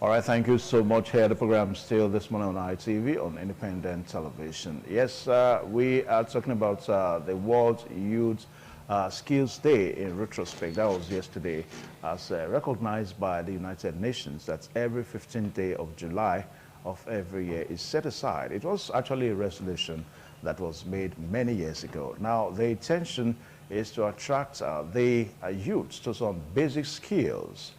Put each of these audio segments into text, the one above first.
All right, thank you so much. Here, the program still this morning on ITV on independent television. Yes, we are talking about the World Youth Skills Day in retrospect. That was yesterday, as recognized by the United Nations. That's every 15th day of July of every year is set aside. It was actually a resolution that was made many years ago. Now, the intention is to attract the youth to some basic skills.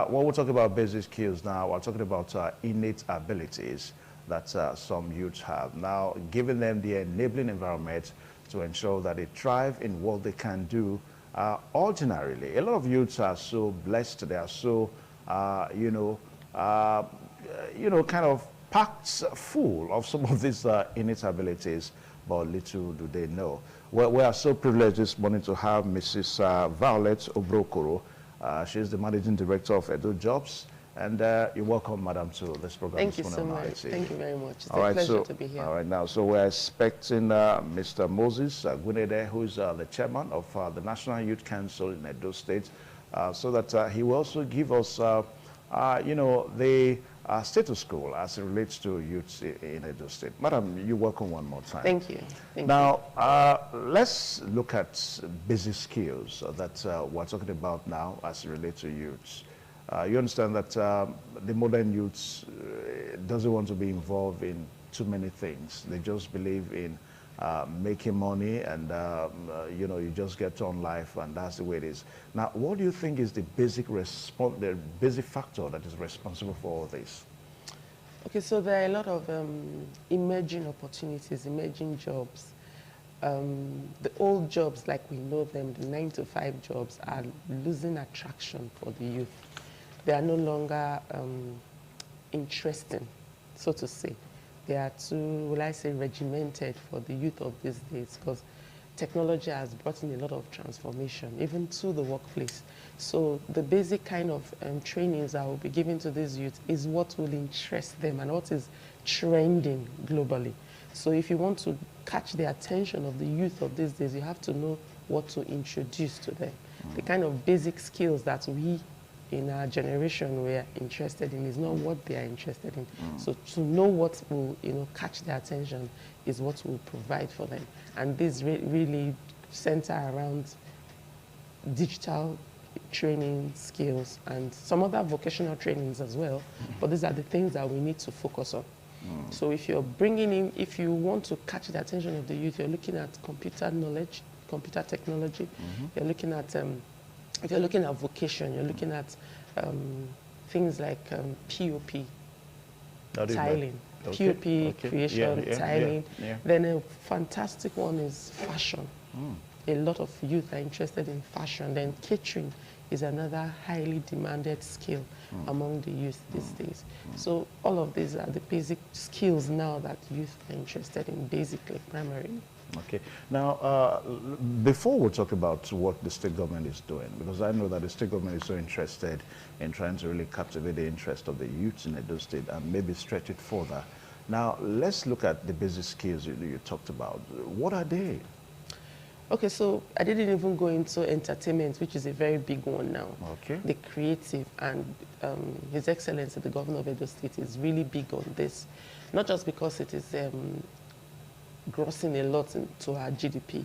When we talk about basic skills now, we're talking about innate abilities that some youths have. Now, giving them the enabling environment to ensure that they thrive in what they can do ordinarily. A lot of youths are so blessed. They are so, kind of packed full of some of these innate abilities, but little do they know. Well, we are so privileged this morning to have Mrs. Violet Obrokoro. She's the Managing Director of Edo Jobs. And you're welcome, Madam, to this program. Thank you so much. Thank you very much. It's a pleasure to be here. All right, now, so we're expecting Mr. Moses Gwinede, who is the chairman of the National Youth Council in Edo State, so that he will also give us, the status quo as it relates to youths in Edo State. Madam, you're welcome one more time. Thank you. Now, let's look at basic skills that we're talking about now as it relates to youths. You understand that the modern youths doesn't want to be involved in too many things. They just believe in making money and, you just get on life and that's the way it is. Now, what do you think is the basic factor that is responsible for all this? Okay, so there are a lot of emerging opportunities, emerging jobs. The old jobs like we know them, the 9-to-5 jobs, are losing attraction for the youth. They are no longer interesting, so to say. They are too, will I say, regimented for the youth of these days, because technology has brought in a lot of transformation, even to the workplace. So the basic kind of trainings I will be giving to these youth is what will interest them and what is trending globally. So if you want to catch the attention of the youth of these days, you have to know what to introduce to them. The kind of basic skills that we in our generation we are interested in is not what they are interested in. So to know what will catch their attention is what we'll provide for them. And this really center around digital training skills and some other vocational trainings as well. But these are the things that we need to focus on. So if you're bringing in, if you want to catch the attention of the youth, you're looking at computer knowledge, computer technology. You're looking at if you're looking at vocation, you're looking at things like POP, tiling, POP creation, tiling. Then a fantastic one is fashion. A lot of youth are interested in fashion. Then catering is another highly demanded skill among the youth these days. So all of these are the basic skills now that youth are interested in, basically, primarily. Okay. Now, before we talk about what the state government is doing, because I know that the state government is so interested in trying to really captivate the interest of the youths in Edo State and maybe stretch it further. Now, let's look at the basic skills you talked about. What are they? Okay, so I didn't even go into entertainment, which is a very big one now. Okay. The creative, and His Excellency, the Governor of Edo State, is really big on this. Not just because it is grossing a lot into our GDP.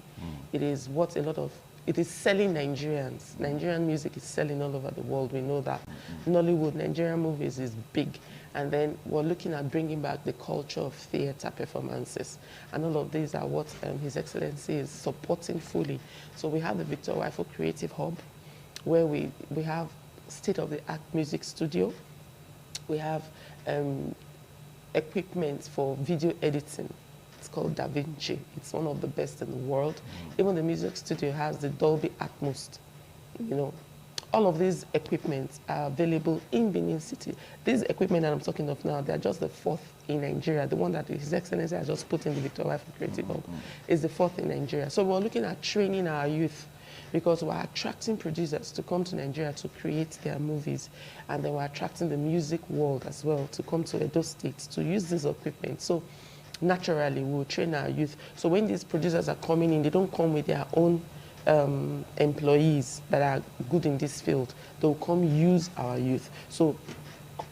It is what it is selling Nigerians. Nigerian music is selling all over the world. We know that. Nollywood, Nigerian movies is big. And then we're looking at bringing back the culture of theater performances. And all of these are what His Excellency is supporting fully. So we have the Victor Waifo Creative Hub, where we have state-of-the-art music studio. We have equipment for video editing. It's called Da Vinci. It's one of the best in the world. Even the music studio has the Dolby Atmos. All of these equipments are available in Benin City. These equipment that I'm talking of now, they're just the 4th in Nigeria. The one that His Excellency has just put in the Victor Waifo Creative Hub is the 4th in Nigeria. So we're looking at training our youth, because we're attracting producers to come to Nigeria to create their movies. And then we're attracting the music world as well to come to Edo State to use this equipment. So naturally, we'll train our youth. So when these producers are coming in, they don't come with their own employees that are good in this field. They'll come use our youth. So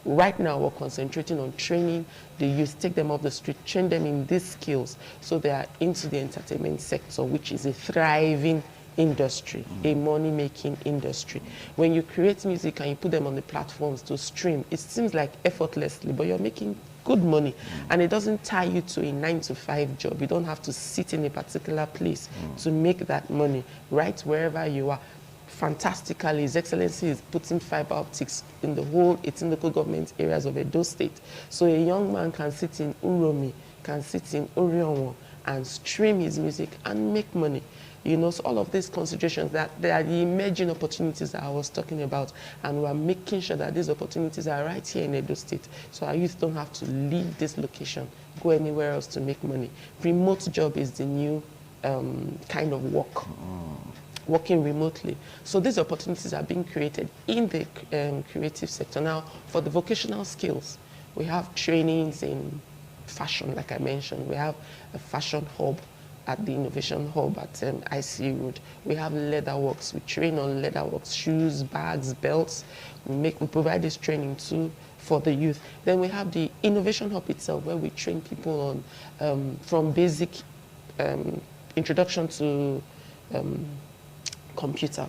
right now we're concentrating on training the youth, take them off the street, train them in these skills so they are into the entertainment sector, which is a thriving industry, a money-making industry. When you create music and you put them on the platforms to stream, it seems like effortlessly, but you're making good money, and it doesn't tie you to a 9-to-5 job. You don't have to sit in a particular place to make that money, right wherever you are. Fantastically, His Excellency is putting fiber optics in the whole 18 local government areas of Edo State. So a young man can sit in Uromi, can sit in Orionwo and stream his music and make money. You know, so all of these considerations, that they are the emerging opportunities that I was talking about, and we're making sure that these opportunities are right here in Edo State, so our youth don't have to leave this location, go anywhere else to make money. Remote job is the new kind of work. Working remotely. So these opportunities are being created in the creative sector. Now, for the vocational skills, we have trainings in fashion, like I mentioned. We have a fashion hub at the Innovation Hub at IC Road. We have leather works. We train on leather works, shoes, bags, belts. We provide this training too for the youth. Then we have the Innovation Hub itself, where we train people on from basic introduction to computer.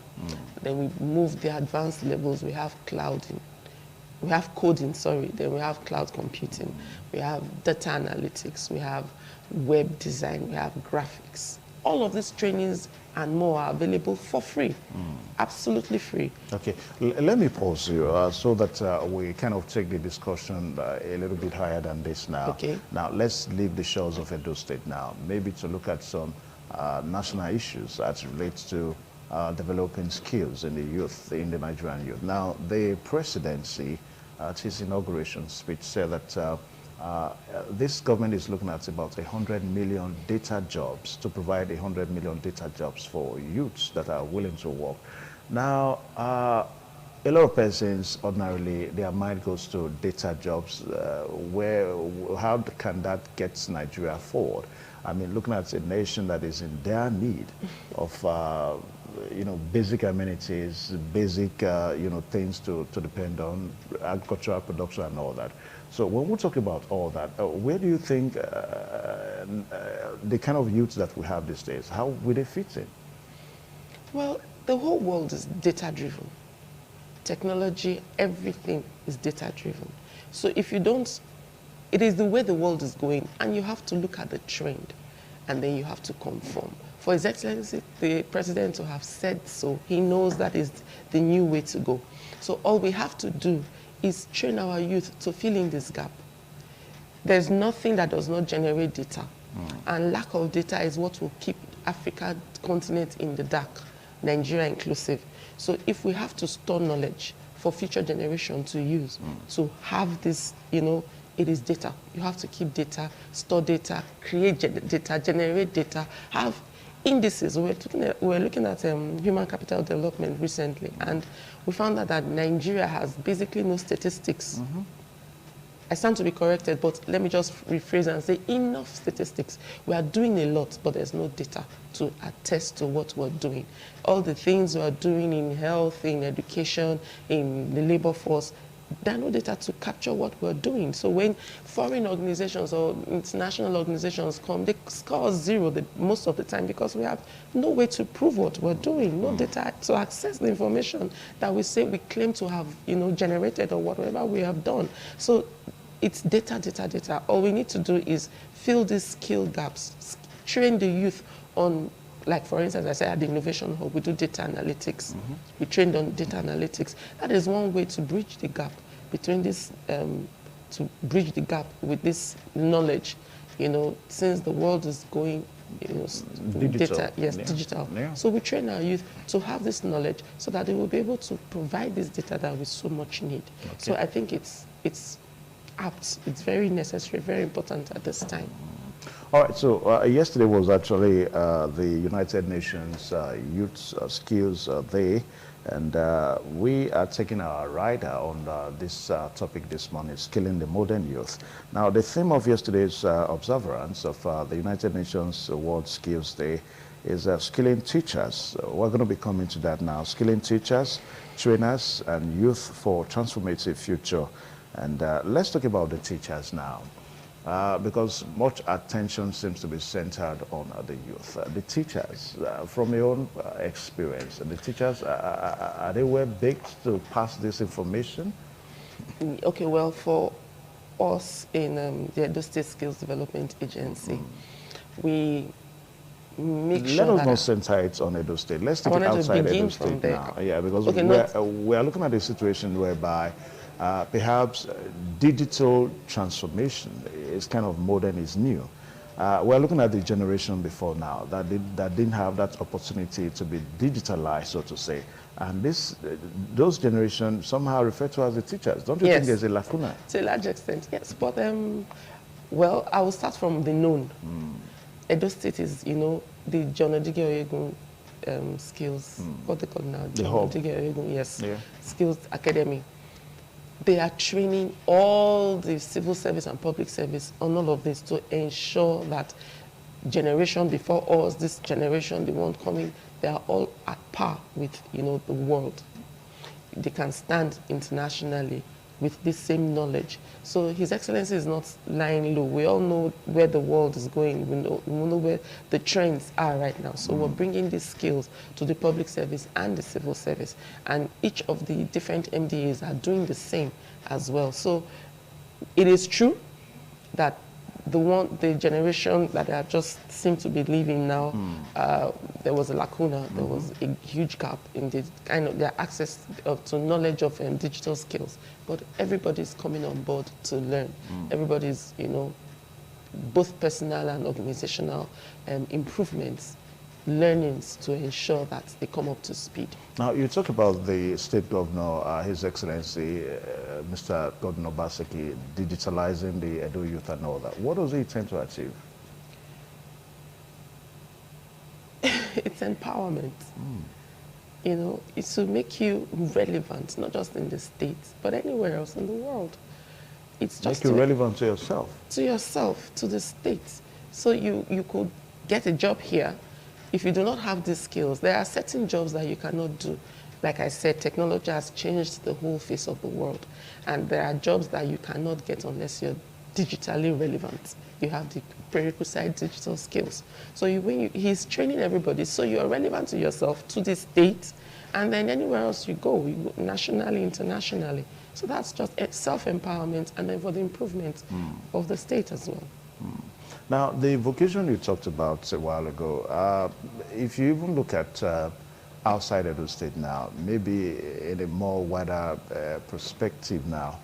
Then we move the advanced levels. We have clouding. We have coding, sorry. Then we have cloud computing. We have data analytics. We have web design. We have graphics. All of these trainings and more are available for free. Absolutely free. Okay, let me pause you so that we kind of take the discussion a little bit higher than this now. Okay. Now, let's leave the shores of Edo State now, maybe to look at some national issues that relate to developing skills in the youth, in the Nigerian youth. Now, the presidency, at his inauguration speech, said that this government is looking at about 100 million data jobs, to provide 100 million data jobs for youths that are willing to work. Now, a lot of persons, ordinarily, their mind goes to data jobs. How can that get Nigeria forward? I mean, looking at a nation that is in dire need of basic amenities, basic, things to depend on, agricultural production and all that. So when we talk about all that, where do you think the kind of youths that we have these days, how will they fit in? Well, the whole world is data-driven. Technology, everything is data-driven. So if you don't, it is the way the world is going, and you have to look at the trend, and then you have to conform. For His Excellency, the President, to have said so, he knows that is the new way to go. So all we have to do is train our youth to fill in this gap. There's nothing that does not generate data. And lack of data is what will keep Africa continent in the dark, Nigeria inclusive. So if we have to store knowledge for future generation to use, to have this, it is data. You have to keep data, store data, create data, generate data, have indices. We're looking at human capital development recently, and we found out that Nigeria has basically no statistics. I stand to be corrected, but let me just rephrase and say enough statistics. We are doing a lot, but there's no data to attest to what we're doing. All the things we're doing in health, in education, in the labor force, there are no data to capture what we're doing. So when foreign organizations or international organizations come, they score zero most of the time, because we have no way to prove what we're doing, no data to access the information that we say we claim to have, generated or whatever we have done. So it's data, data, data. All we need to do is fill these skill gaps, train the youth on, like for instance, I said at the Innovation Hub, we do data analytics. We trained on data analytics. That is one way to bridge the gap between this, to bridge the gap with this knowledge, since the world is going, digital. Data, yes, digital. Yeah. So we train our youth to have this knowledge so that they will be able to provide this data that we so much need. Okay. So I think it's apt, it's very necessary, very important at this time. All right, so yesterday was actually the United Nations Youth Skills Day, and we are taking our rider on this topic this morning, skilling the modern youth. Now, the theme of yesterday's observance of the United Nations World Skills Day is skilling teachers. We're going to be coming to that now. Skilling teachers, trainers, and youth for transformative future. And let's talk about the teachers now. Because much attention seems to be centered on the youth. The teachers, from your own experience, the teachers, are they well baked to pass this information? Okay, well, for us in the Edo State Skills Development Agency, we make sure Let us that not center it on Edo State. Let's I take it wanted to outside begin Edo from State there. now. Yeah, because Okay, we are looking at a situation whereby perhaps digital transformation is kind of modern, is new. We're looking at the generation before now that didn't have that opportunity to be digitalized, so to say. And those generations somehow refer to as the teachers. Don't you Yes. think there's a lacuna? To a large extent, yes. But, well, I will start from the known. Edo State is, the John Odige Oyegun skills, what they call now, The John hub. Odige Oyegun, yes, Yeah. Skills Academy. They are training all the civil service and public service on all of this to ensure that generation before us, this generation, the one coming, they are all at par with, the world. They can stand internationally with this same knowledge. So His Excellency is not lying low. We all know where the world is going. We know where the trends are right now. So we're bringing these skills to the public service and the civil service. And each of the different MDAs are doing the same as well. So it is true that the generation that I just seem to be living now, there was a lacuna, there was a huge gap in the kind of their access to knowledge of digital skills. But everybody's coming on board to learn. Everybody's, both personal and organizational improvements, learnings to ensure that they come up to speed. Now, you talk about the state governor, His Excellency, Mr. Godwin Obaseki, digitalizing the Edo youth and all that. What does he intend to achieve? It's empowerment. It's to make you relevant, not just in the States, but anywhere else in the world. It's just Make you relevant to yourself. To yourself, to the States. So you could get a job here. If you do not have these skills, there are certain jobs that you cannot do. Like I said, technology has changed the whole face of the world. And there are jobs that you cannot get unless you're digitally relevant. You have the prerequisite digital skills. So he's training everybody, so you're relevant to yourself, to the state, and then anywhere else you go nationally, internationally. So that's just self-empowerment, and then for the improvement of the state as well. Now, the vocation you talked about a while ago, if you even look at outside of the state now, maybe in a more wider perspective now,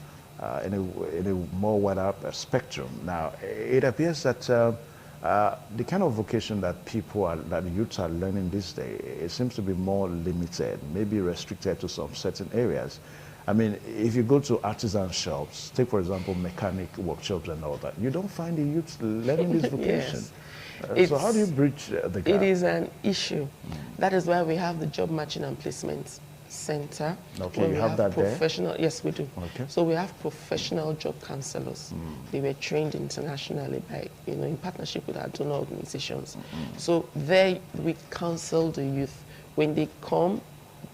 in a more wider spectrum. Now, it appears that the kind of vocation that that youths are learning these days, it seems to be more limited, maybe restricted to some certain areas. I mean, if you go to artisan shops, take for example mechanic workshops and all that, you don't find the youths learning this vocation. Yes. So how do you bridge the gap? It is an issue. That is why we have the Job Matching and Placement Center. Okay, you have that professional, there? Yes, we do. Okay. So we have professional job counselors. They were trained internationally by, in partnership with our donor organizations. So there we counsel the youth. When they come,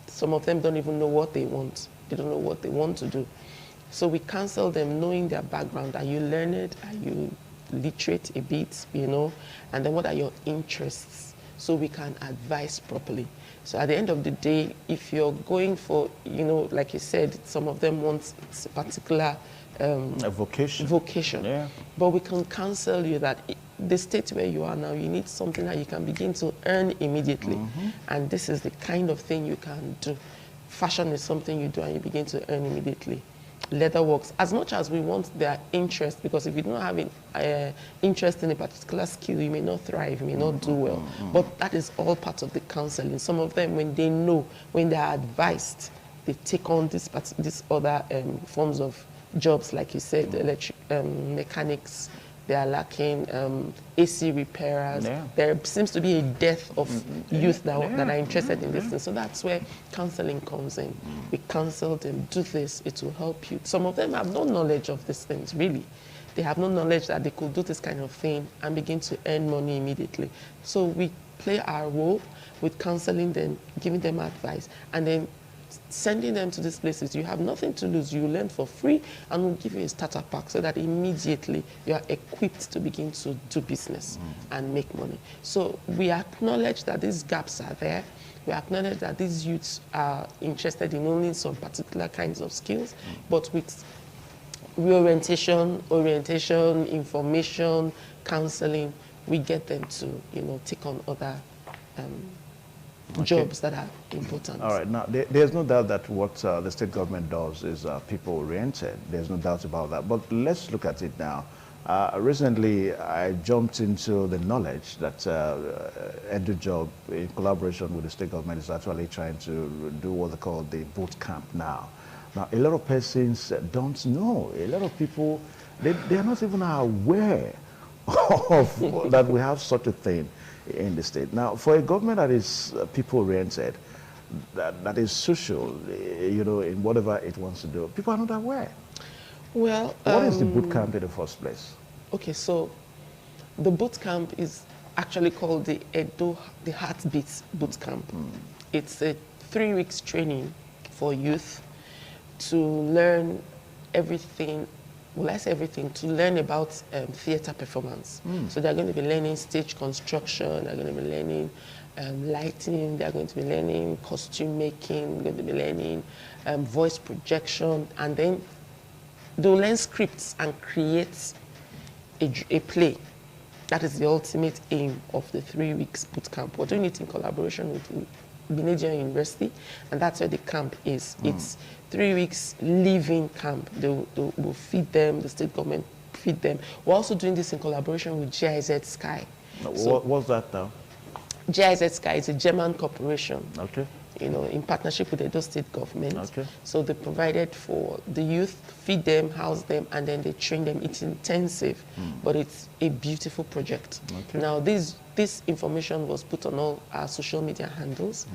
some of them don't even know what they want. They don't know what they want to do. So we counsel them knowing their background. Are you learned? Are you literate a bit, and then what are your interests? So we can advise properly. So at the end of the day, if you're going for, like you said, some of them want a particular a vocation. Yeah. But we can counsel you that the state where you are now, you need something that you can begin to earn immediately. And this is the kind of thing you can do. Fashion is something you do and you begin to earn immediately. Leather works, as much as we want their interest, because if you don't have interest in a particular skill, you may not thrive, you may not do well. But that is all part of the counseling. Some of them, when they know, when they are advised, they take on these other forms of jobs, like you said, electric mechanics. They are lacking AC repairers. Yeah. There seems to be a dearth of youth that are interested in this thing. So that's where counseling comes in. We counsel them, do this, it will help you. Some of them have no knowledge of these things, really. They have no knowledge that they could do this kind of thing and begin to earn money immediately. So we play our role with counseling them, giving them advice, and then sending them to these places. You have nothing to lose. You learn for free, and we'll give you a starter pack so that immediately you are equipped to begin to do business and make money. So we acknowledge that these gaps are there. We acknowledge that these youths are interested in only some particular kinds of skills, but with reorientation, orientation, information, counseling, we get them to, take on other jobs that are important. All right. Now, there's no doubt that what the state government does is people-oriented. There's no doubt about that. But let's look at it now. Recently, I jumped into the knowledge that EduJob, in collaboration with the state government, is actually trying to do what they call the boot camp now. Now, a lot of persons don't know. A lot of people, they are not even aware of that we have such a thing in the state. Now, for a government that is people-oriented, that is social, in whatever it wants to do, people are not aware. Well, what is the boot camp in the first place? Okay, so the boot camp is actually called the Heartbeat Boot Camp. It's a 3 weeks training for youth to learn everything. Well, I say everything, to learn about theater performance. So they're going to be learning stage construction, they're going to be learning lighting, they're going to be learning costume making, they're going to be learning voice projection, and then they'll learn scripts and create a play. That is the ultimate aim of the 3 weeks boot camp. We're doing it in collaboration with Benedict University, and that's where the camp is. It's 3 weeks living camp. We'll feed them, the state government feed them. We're also doing this in collaboration with GIZ Sky. What's that now? GIZ Sky is a German corporation. Okay. In partnership with the Edo State government. Okay. So they provided for the youth, feed them, house them, and then they train them. It's intensive, but it's a beautiful project. Okay. Now, this information was put on all our social media handles,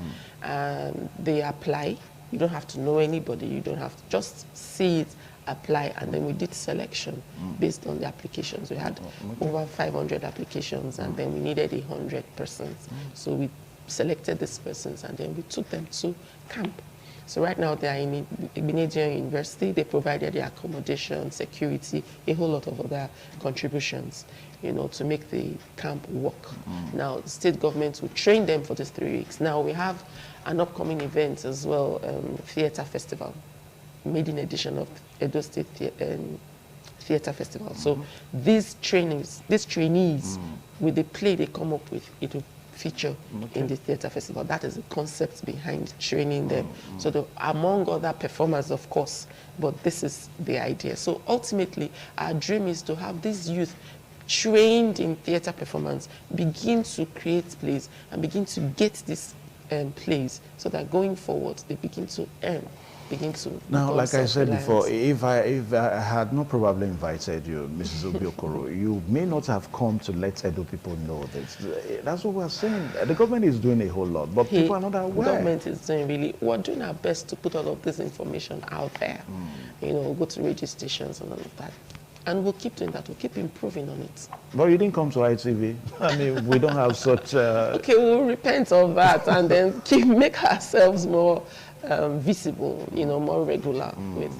and they apply. You don't have to know anybody. You don't have to just see it, apply, and then we did selection based on the applications. We had over 500 applications, and then we needed 100 persons. So we selected these persons, and then we took them to camp. So right now they are in Benedict University. They provided the accommodation, security, a whole lot of other contributions, to make the camp work. Now, the state government will train them for these 3 weeks. Now, we have an upcoming event as well, Theater Festival, maiden edition of Edo State Theater Festival. So these trainees, with the play they come up with, it will feature in the theater festival. That is the concept behind training them. So among other performers, of course, but this is the idea. So ultimately, our dream is to have these youth trained in theater performance begin to create plays and begin to get these plays so that going forward, they begin to earn. Now, like I said before, if I had not probably invited you, Mrs. Obiokoro, you may not have come to let Edo people know this. That's what we're saying. The government is doing a whole lot, but people are not aware. The government is doing we're doing our best to put all of this information out there. Go to radio stations and all of that. And we'll keep doing that. We'll keep improving on it. But you didn't come to ITV. I mean, we don't have such... Okay, we'll repent of that and then make ourselves more visible, more regular with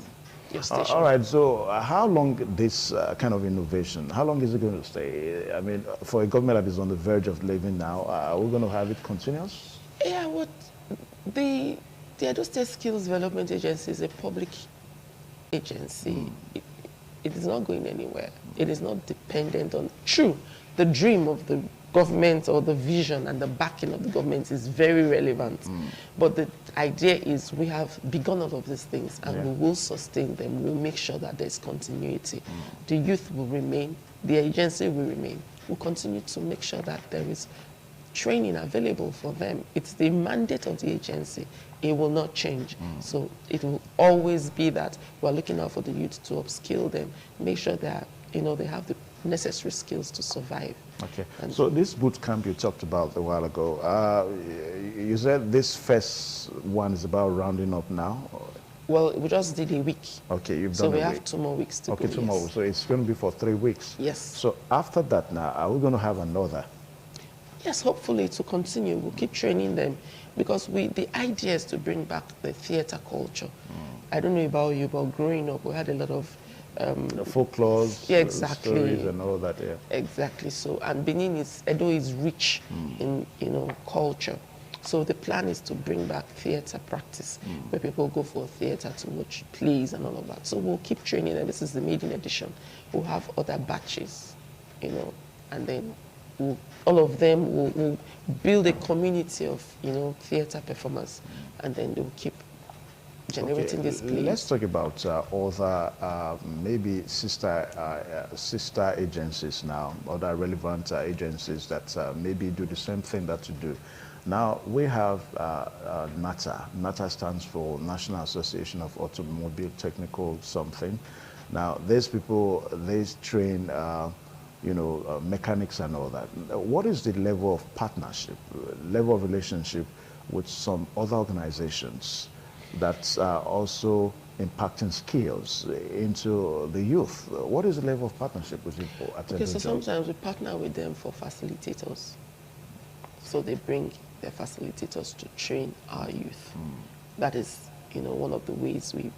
your station. All right, so how long this kind of innovation, how long is it going to stay? I mean, for a government that is on the verge of leaving now, are we going to have it continuous? Yeah, the Edo State Skills Development Agency is a public agency. It is not going anywhere. It is not dependent on... True, the dream of the government or the vision and the backing of the government is very relevant. But the idea is we have begun all of these things and we will sustain them. We'll make sure that there's continuity. The youth will remain. The agency will remain. We'll continue to make sure that there is training available for them. It's the mandate of the agency. It will not change. So it will always be that we're looking out for the youth to upskill them, make sure that they have the necessary skills to survive. Okay. So this boot camp you talked about a while ago, you said this first one is about rounding up now? Well, we just did a week. Okay, you've done so we a have week. 2 more weeks to go. Okay, 2 more. So it's going to be for 3 weeks. Yes. So after that now, are we going to have another? Yes, hopefully to continue. We'll keep training them because the idea is to bring back the theater culture. I don't know about you, but growing up, we had a lot of The folklores, yeah, stories, exactly. and all that. Yeah. Exactly. So, and Edo is rich in, culture. So the plan is to bring back theater practice, where people go for theater to watch plays and all of that. So we'll keep training them. This is the maiden edition. We'll have other batches, and then all of them will build a community of, theater performers, and then they'll keep generating these plays. Let's talk about other maybe sister agencies now, other relevant agencies that maybe do the same thing that you do. Now we have NATA. NATA stands for National Association of Automobile Technical something. Now these people, they train mechanics and all that. What is the level of partnership, level of relationship with some other organizations that's also impacting skills into the youth? What is the level of partnership with people at Okay, so sometimes we partner with them for facilitators. So they bring their facilitators to train our youth. That is, one of the ways we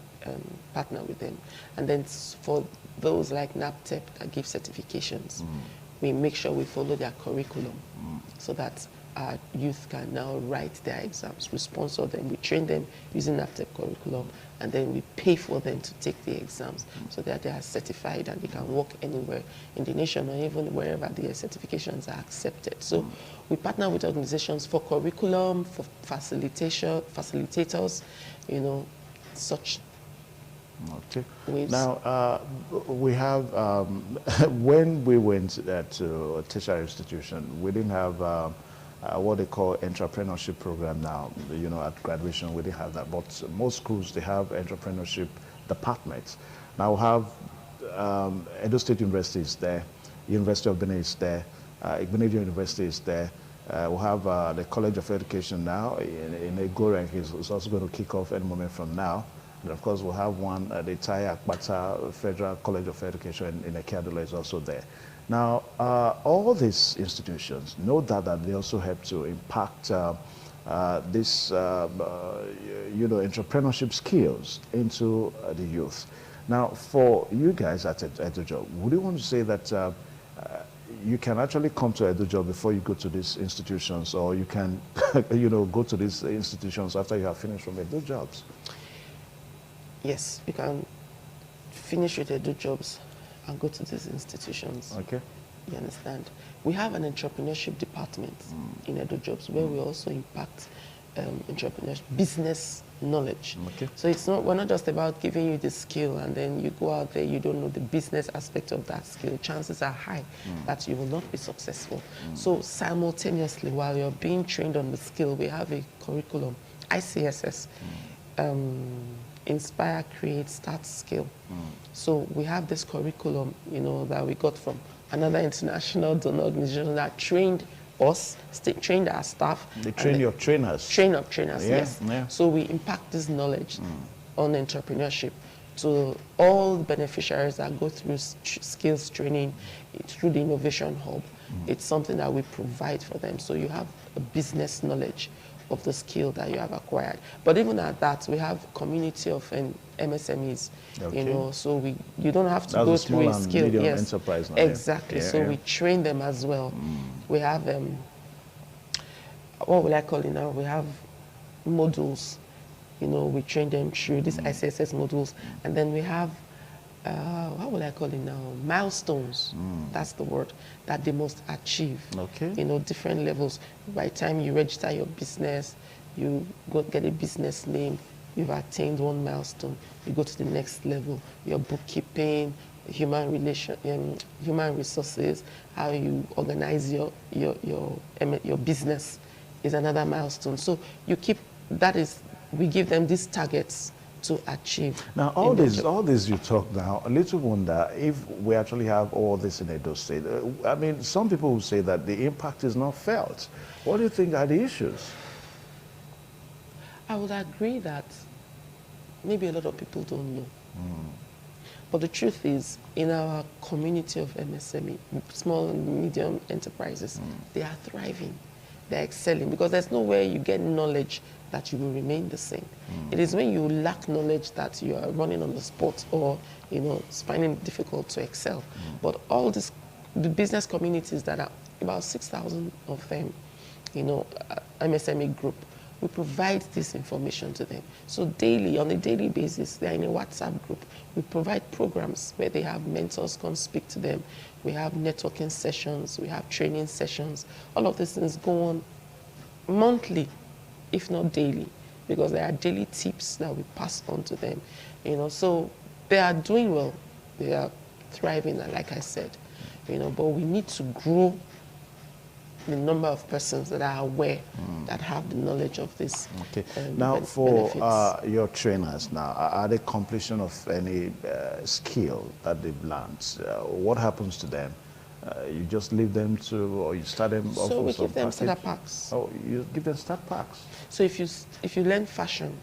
partner with them. And then for those like NAPTEP that give certifications, we make sure we follow their curriculum so that our youth can now write their exams. We sponsor them, we train them using NAPTEP curriculum, and then we pay for them to take the exams so that they are certified and they can work anywhere in the nation or even wherever their certifications are accepted. So we partner with organizations for curriculum, for facilitators, such Okay. ways. Now, we have, when we went to a tertiary institution, we didn't have what they call entrepreneurship program now. At graduation, we didn't have that. But most schools, they have entrepreneurship departments. Now we have Edo State University is there, University of Benin is there, Igbenedion University is there. We'll have the College of Education now in Agora is also going to kick off any moment from now. And of course, we'll have one, the Taya Akbata Federal College of Education in Ekeadola is also there. Now, all these institutions know that they also help to impact this, entrepreneurship skills into the youth. Now, for you guys at EduJob, would you want to say that you can actually come to EduJob before you go to these institutions, or you can, go to these institutions after you have finished from EduJobs? Yes, we can finish with EduJobs and go to these institutions. Okay. You understand? We have an entrepreneurship department in EduJobs where we also impact entrepreneurship, business knowledge. Okay. So we're not just about giving you the skill and then you go out there, you don't know the business aspect of that skill. Chances are high that you will not be successful. So simultaneously, while you're being trained on the skill, we have a curriculum, ICSS, Inspire, Create, Start, Skill. So we have this curriculum, that we got from another international donor organization that trained us, trained our staff. They train your trainers. Train up trainers, Yeah, yes. yeah. So we impact this knowledge on entrepreneurship to all the beneficiaries that go through skills training through the Innovation Hub. It's something that we provide for them. So you have a business knowledge of the skill that you have acquired. But even at that, we have community of MSMEs, Okay. so you don't have to That's go a small through a and skill. medium Yes, enterprise now, exactly. yeah. So Yeah, we train them as well. We have, what will I call it now? We have modules, we train them through these ICSS modules. And then we have, what will I call it now? Milestones, that's the word, that they must achieve. Okay. Different levels. By the time you register your business, you get a business name, you've attained one milestone, you go to the next level, your bookkeeping, human resources, how you organize your business is another milestone. So we give them these targets to achieve. Now, all this you talk now, a little wonder if we actually have all this in Edo State. I mean, some people will say that the impact is not felt. What do you think are the issues? I would agree that maybe a lot of people don't know. But the truth is, in our community of MSME, small and medium enterprises, they are thriving. They're excelling because there's nowhere you get knowledge that you will remain the same. It is when you lack knowledge that you are running on the spot or, it's finding it difficult to excel. But all the business communities that are about 6,000 of them, MSME group, we provide this information to them. So daily, on a daily basis, they're in a WhatsApp group. We provide programs where they have mentors come speak to them. We have networking sessions, we have training sessions. All of these things go on monthly, if not daily, because there are daily tips that we pass on to them. So they are doing well. They are thriving, like I said, but we need to grow the number of persons that are aware, that have the knowledge of this. Okay. Now, for benefits. your trainers now, are they completion of any skill that they've learned? What happens to them? You just leave them to, or you start them off So we with some give them package? starter packs. Oh, you give them start packs? So if you learn fashion,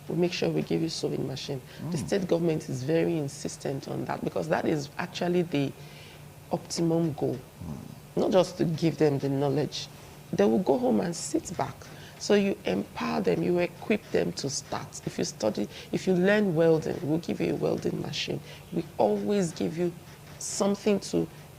we make sure we give you sewing machine. The state government is very insistent on that because that is actually the optimum goal. Not just to give them the knowledge. They will go home and sit back. So you empower them, you equip them to start. If you learn welding, we'll give you a welding machine. We always give you something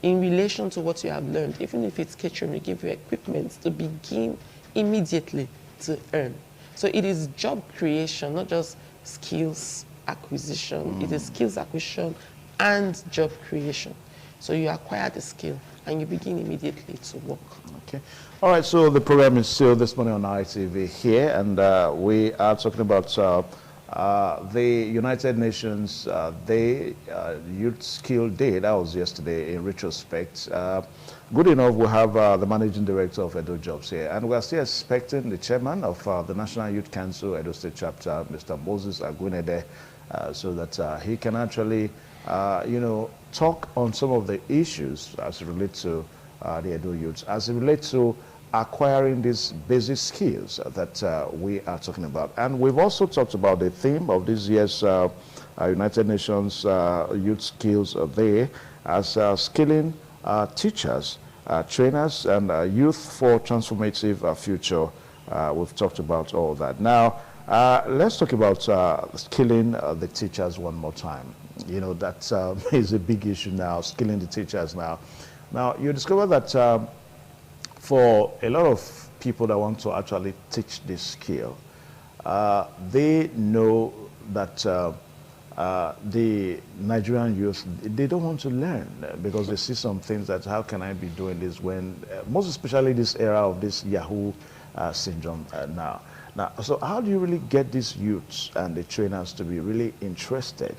in relation to what you have learned. Even if it's catering, we give you equipment to begin immediately to earn. So it is job creation, not just skills acquisition. It is skills acquisition and job creation. So you acquire the skill and you begin immediately to work. Okay. All right, so the program is still this morning on ITV here, and we are talking about the United Nations Youth Skill Day. That was yesterday in Retrospect. Good enough, we have the Managing Director of Edo Jobs here, and we are still expecting the Chairman of the National Youth Council, Edo State Chapter, Mr. Moses Agunede, so that he can actually talk on some of the issues as it relates to the Edo youths, as it relates to acquiring these basic skills that we are talking about. And we've also talked about the theme of this year's United Nations Youth Skills Day as skilling teachers, trainers, and youth for transformative future. We've talked about all that. Now, let's talk about skilling the teachers one more time. That is a big issue now, skilling the teachers now. Now, you discover that for a lot of people that want to actually teach this skill, they know that the Nigerian youth, they don't want to learn because they see some things that, how can I be doing this when, most especially this era of this Yahoo syndrome now. So how do you really get these youths and the trainers to be really interested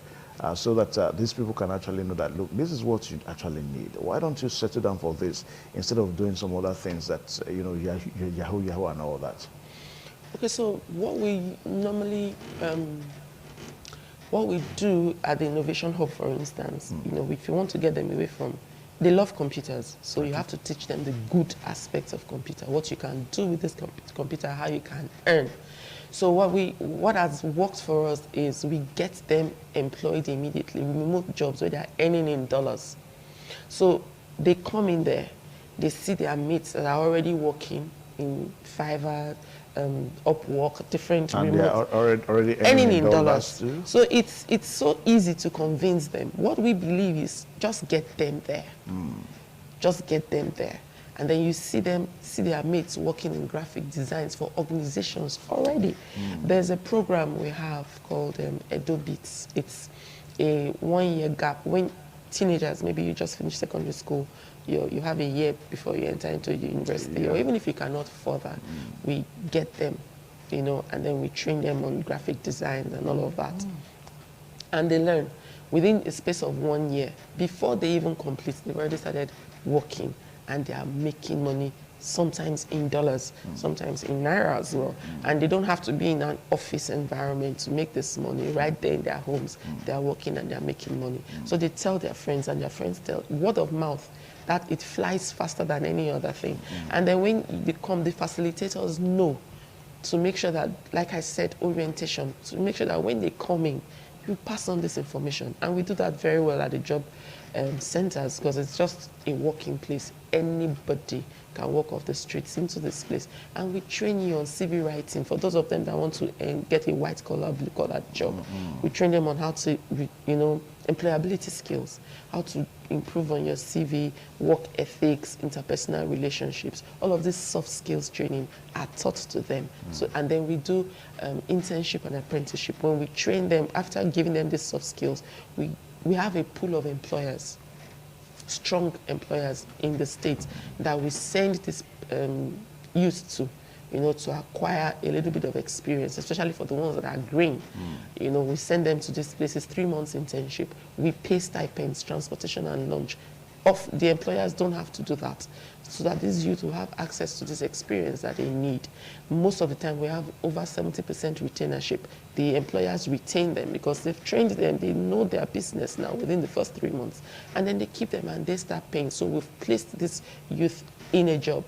so that these people can actually know that, look, this is what you actually need. Why don't you settle down for this instead of doing some other things that, Yahoo and all that? Okay, so what we normally, what we do at the Innovation Hub, for instance, if you want to get them away from, they love computers, so you have to teach them the good aspects of computer, what you can do with this computer, how you can earn. So what has worked for us is we get them employed immediately. We remove jobs where they're earning in dollars. So they come in there, they see their mates that are already working in Fiverr, Upwork, different and remote, they are already earning in dollars too. So it's so easy to convince them. What we believe is just get them there. Just get them there. And then you see their mates working in graphic designs for organizations already. There's a program we have called Edo Beats. It's a 1-year gap. When teenagers, maybe you just finished secondary school, you have a year before you enter into university, or even if you cannot further, we get them, and then we train them on graphic design and all of that. And they learn within a space of 1 year. Before they even complete, they've already started working. And they are making money, sometimes in dollars, sometimes in naira as well. And they don't have to be in an office environment to make this money. Right there in their homes, they are working and they are making money. So they tell their friends, and their friends tell, word of mouth, that it flies faster than any other thing. And then when they come, the facilitators know to make sure that, like I said, orientation, to make sure that when they come in, you pass on this information. And we do that very well at the job centers, because it's just a working place. Anybody can walk off the streets into this place. And we train you on CV writing. For those of them that want to get a white collar, blue collar job, we train them on how to, employability skills, how to improve on your CV, work ethics, interpersonal relationships. All of these soft skills training are taught to them. So, and then we do internship and apprenticeship. When we train them, after giving them these soft skills, we have a pool of employers, strong employers in the state, that we send this youth to, to acquire a little bit of experience, especially for the ones that are green. We send them to these places, 3 months internship. We pay stipends, transportation and lunch. The employers don't have to do that, so that these youth will have access to this experience that they need. Most of the time, we have over 70% retainership. The employers retain them because they've trained them, they know their business now within the first 3 months. And then they keep them and they start paying. So we've placed this youth in a job.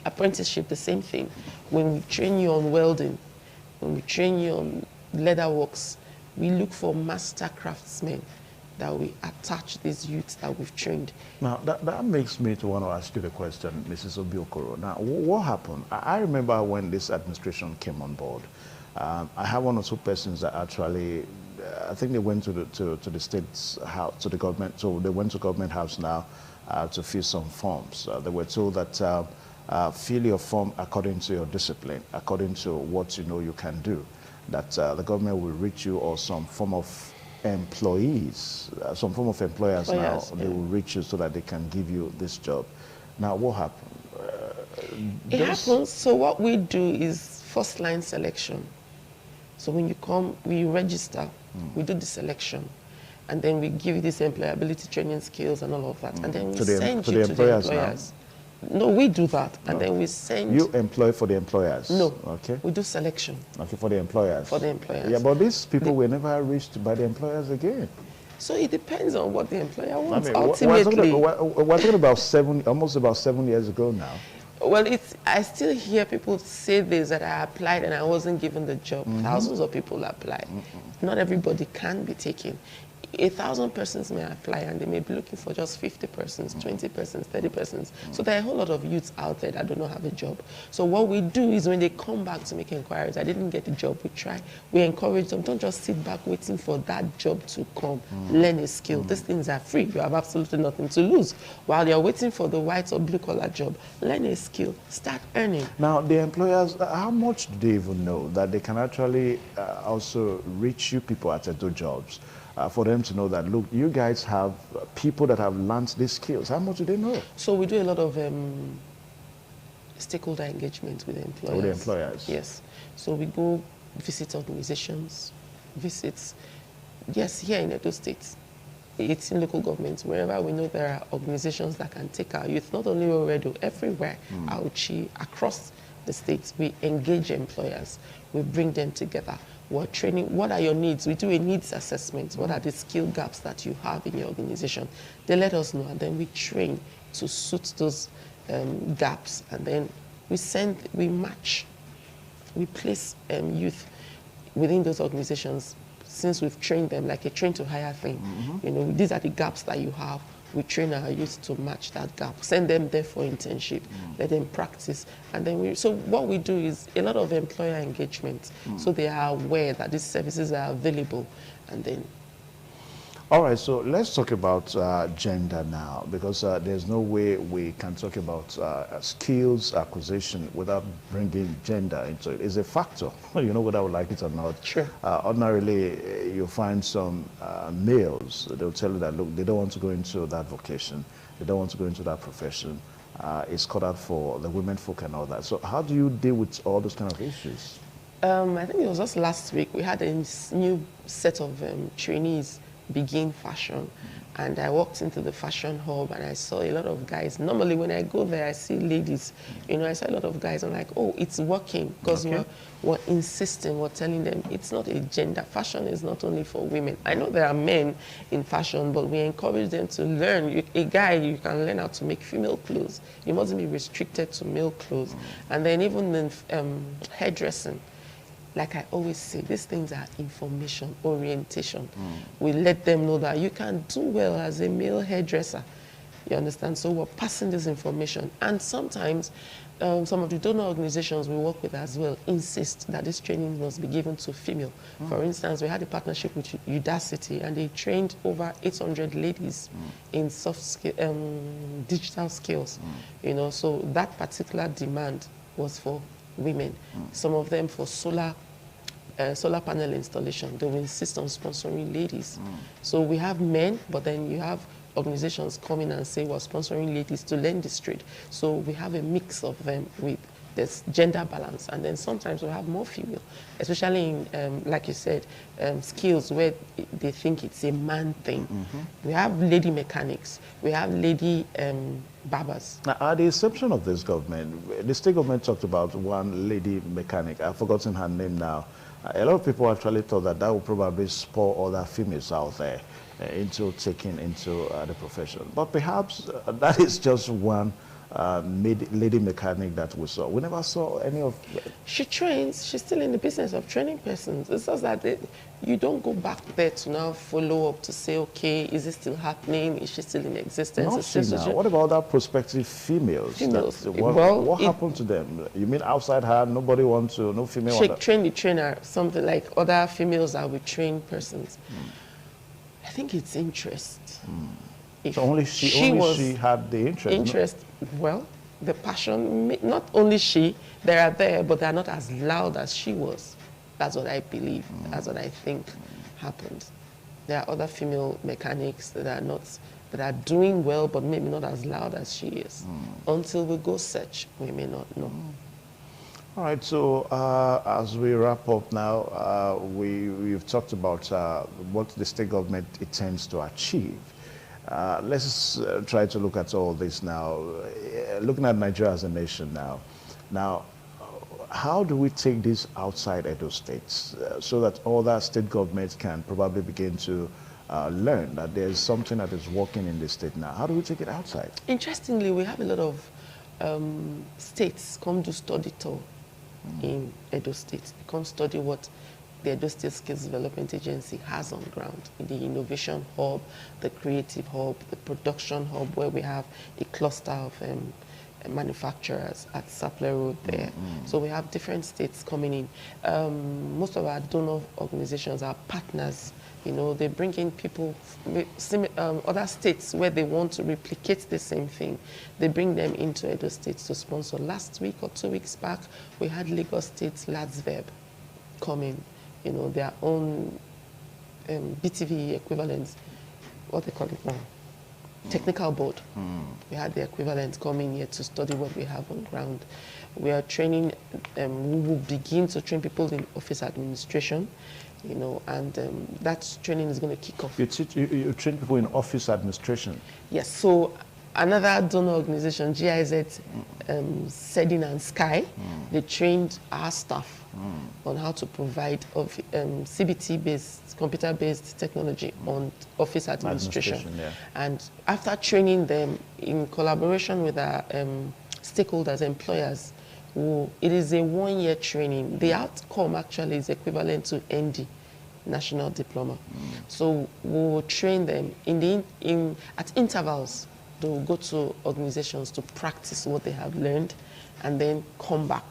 Apprenticeship, the same thing. When we train you on welding, when we train you on leather works, we look for master craftsmen that we attach these youths that we've trained. Now, that makes me to want to ask you the question, Mrs. Obiokoro. Now, what happened? I remember when this administration came on board, I have one or two persons that actually, I think they went to the state's house, to the government, so they went to government house now to fill some forms. They were told that fill your form according to your discipline, according to what you know you can do, that the government will reach you, or some form of employees, some form of employers now, they will reach you so that they can give you this job. Now, what happened? It happens. So what we do is first line selection. So when you come, we register, we do the selection, and then we give you this employability training skills and all of that, and then we send you to the employers. No, we do that, and then we send... You employ for the employers? No. Okay. We do selection. Okay, for the employers? For the employers. Yeah, but these people were never reached by the employers again. So it depends on what the employer wants, I mean, ultimately. We're talking about almost about 7 years ago now. Well, I still hear people say this, that I applied and I wasn't given the job. Thousands of people applied. Not everybody can be taken. 1,000 persons may apply, and they may be looking for just 50 persons, 20 persons, 30 persons. So there are a whole lot of youths out there that do not have a job. So what we do is, when they come back to make inquiries, I didn't get a job, we encourage them, don't just sit back waiting for that job to come. Learn a skill. These things are free. You have absolutely nothing to lose. While you're waiting for the white or blue collar job, learn a skill, start earning. Now, the employers, how much do they even know that they can actually also reach you people at those jobs? For them to know that, look, you guys have people that have learned these skills. How much do they know? So we do a lot of stakeholder engagement with the employers. With the employers? Yes. So we go visit organizations, yes, here in Edo State, 18 local governments, wherever we know there are organizations that can take our youth, not only Oredo, everywhere, Auchi, across the states, we engage employers, we bring them together. We're training, what are your needs? We do a needs assessment. What are the skill gaps that you have in your organization? They let us know, and then we train to suit those gaps. And then we match, we place youth within those organizations, since we've trained them, like a train to hire thing. These are the gaps that you have. We train our youth to match that gap, send them there for internship, let them practice. And then so what we do is a lot of employer engagement, so they are aware that these services are available. And then... All right, so let's talk about gender now, because there's no way we can talk about skills acquisition without bringing gender into it. It's a factor, whether I would like it or not. Sure. Ordinarily, you find some males, they'll tell you that, look, they don't want to go into that vocation, they don't want to go into that profession. It's cut out for the women folk and all that. So how do you deal with all those kind of issues? I think it was just last week, we had a new set of trainees begin fashion, and I walked into the fashion hub and I saw a lot of guys. Normally when I go there, I see ladies, I saw a lot of guys. I'm like, oh, it's working, because we're insisting, we're telling them it's not a gender. Fashion is not only for women. I know there are men in fashion, but we encourage them to learn. A guy, you can learn how to make female clothes. You mustn't be restricted to male clothes. And then even in hairdressing, like I always say, these things are information, orientation. We let them know that you can do well as a male hairdresser. You understand? So we're passing this information. And sometimes some of the donor organizations we work with as well insist that this training must be given to female. For instance, we had a partnership with Udacity, and they trained over 800 ladies in soft skill, digital skills. You know, so that particular demand was for women. Some of them for solar panel installation. They will insist on sponsoring ladies. So we have men, but then you have organizations come in and say we're sponsoring ladies to learn this trade. So we have a mix of them with this gender balance, and then sometimes we have more female, especially in, like you said, skills where they think it's a man thing. We have lady mechanics, we have lady barbers. Now, at the inception of this government, the state government talked about one lady mechanic. I've forgotten her name now. A lot of people actually thought that that would probably spur other females out there into taking into the profession. But perhaps that is just one lady mechanic that we saw. We never saw any of... She trains. She's still in the business of training persons. It's just that you don't go back there to now follow up to say, okay, is it still happening? Is she still in existence? Now. What about other prospective females? What happened to them? You mean outside her, nobody wants to, no female? She trained the trainer, something like other females that we train persons. I think it's interest. So only she had the interest? Well, the passion, not only she, they are there, but they're not as loud as she was. That's what I believe. That's what I think happened. There are other female mechanics that are doing well, but maybe not as loud as she is. Until we go search, we may not know. All right, so as we wrap up now, we've talked about what the state government intends to achieve. Let's try to look at all this now. Looking at Nigeria as a nation now. Now, how do we take this outside Edo states so that other state governments can probably begin to learn that there's something that is working in the state now? How do we take it outside? Interestingly, we have a lot of states come to study tour in Edo State. They come study what the Edo State Skills Development Agency has on ground, in the innovation hub, the creative hub, the production hub, where we have a cluster of manufacturers at Sapler Road there. So we have different states coming in. Most of our donor organizations are partners. You know, they bring in people, other states where they want to replicate the same thing. They bring them into Edo States to sponsor. Last week or 2 weeks back, we had Lagos State's LadsVerb come in. You know, their own BTV equivalents, what they call it now, technical board. We had the equivalent coming here to study what we have on ground. We are training, we will begin to train people in office administration, you know, and that training is going to kick off. You train people in office administration? Yes, so another donor organization, GIZ, Sedin and Sky, they trained our staff on how to provide CBT-based, computer-based technology on office administration. Yeah. And after training them in collaboration with our stakeholders, employers, it is a 1-year training. The outcome actually is equivalent to ND, National Diploma. So we will train them at intervals. They will go to organizations to practice what they have learned and then come back.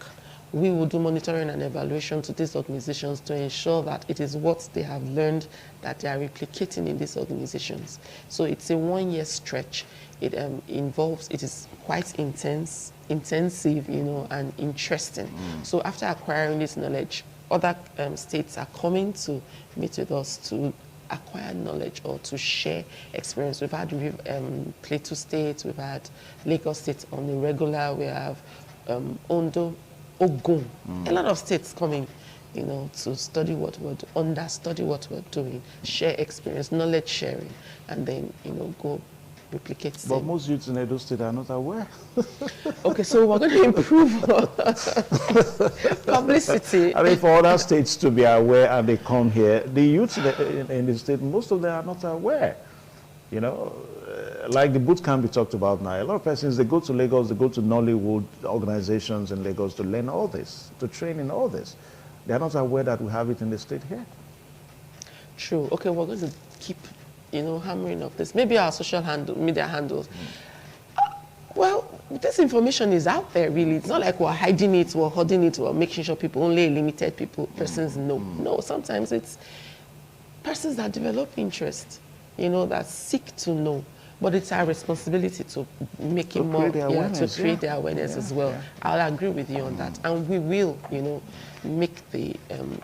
We will do monitoring and evaluation to these organizations to ensure that it is what they have learned that they are replicating in these organizations. So it's a 1-year stretch. It is quite intensive, you know, and interesting. So after acquiring this knowledge, other states are coming to meet with us to acquire knowledge or to share experience. We've had Plateau State, we've had Lagos State on the regular, we have Ondo, Ogun, a lot of states coming, you know, to study what we're doing, understudy what we're doing, share experience, knowledge sharing, and then, you know, go replicate. But most youths in Edo State are not aware. Okay, so we're going to improve publicity. I mean, for other states to be aware and they come here, the youths in the state, most of them are not aware. You know, like the boot camp we talked about now, a lot of persons, they go to Lagos, they go to Nollywood organizations in Lagos to learn all this, to train in all this. They're not aware that we have it in the state here. True. Okay, we're going to keep, hammering up this. Maybe our social media handles. Well, this information is out there, really. It's not like we're hiding it, we're holding it, we're making sure only limited persons know. No, sometimes it's persons that develop interest, that seek to know. But it's our responsibility to make it more, to create the awareness as well. Yeah. I'll agree with you on that. And we will, make the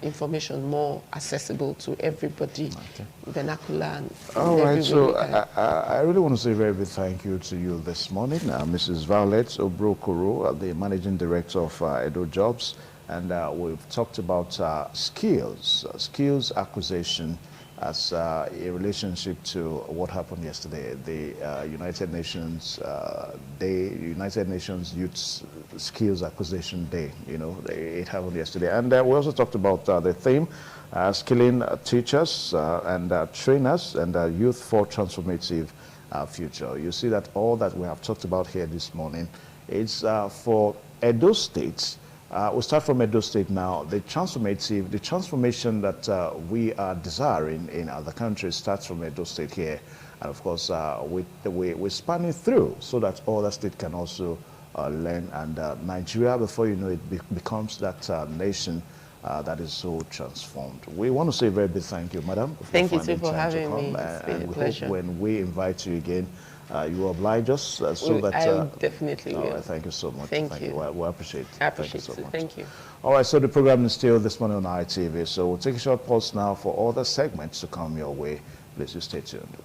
information more accessible to everybody, vernacular and all right, so I really want to say a very big thank you to you this morning, Mrs. Violet Obrokoro, the Managing Director of Edo Jobs. And we've talked about skills acquisition, as a relationship to what happened yesterday, the United Nations United Nations Youth Skills Acquisition Day. It happened yesterday, and we also talked about the theme, skilling teachers and trainers and youth for transformative future. You see that all that we have talked about here this morning is for Edo State. We'll start from Edo State now. The transformation that we are desiring in other countries starts from Edo State here. And of course, we're spanning through so that other states can also learn. And Nigeria, before you know it, becomes that nation that is so transformed. We want to say a very big thank you, madam. Thank you too for having me. It's been a pleasure. Hope when we invite you again, you will oblige us so that... I definitely will. Right, thank you so much. Thank you. We appreciate it. I appreciate it. Thank you so much. Thank you. All right, so the program is still this morning on ITV. So we'll take a short pause now for all the segments to come your way. Please, you stay tuned.